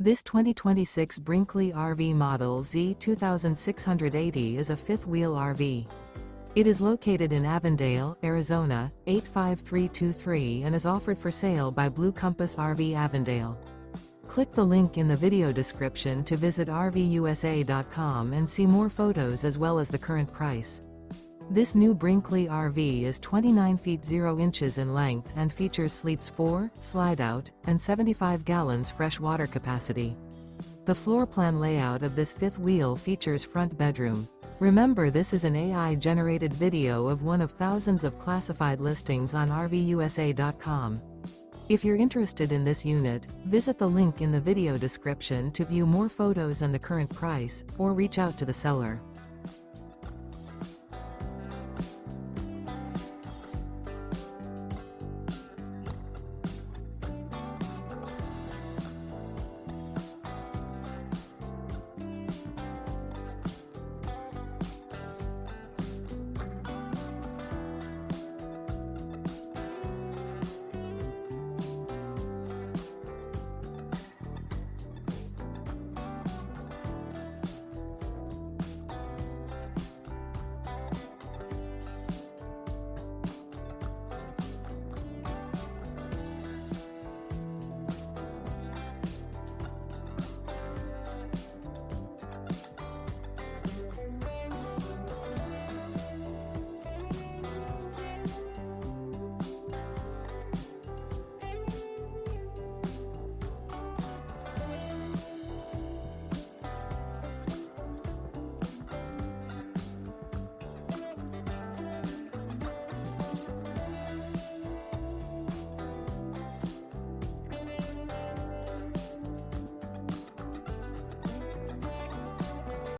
This 2026 Brinkley RV Model Z 2680 is a fifth-wheel RV. It is located in Avondale, Arizona, 85323 and is offered for sale by Blue Compass RV Avondale. Click the link in the video description to visit RVUSA.com and see more photos as well as the current price. This new Brinkley RV is 29 feet 0 inches in length and features sleeps 4, slide-out, and 75 gallons fresh water capacity. The floor plan layout of this fifth wheel features front bedroom. Remember, this is an AI-generated video of one of thousands of classified listings on RVUSA.com. If you're interested in this unit, visit the link in the video description to view more photos and the current price, or reach out to the seller.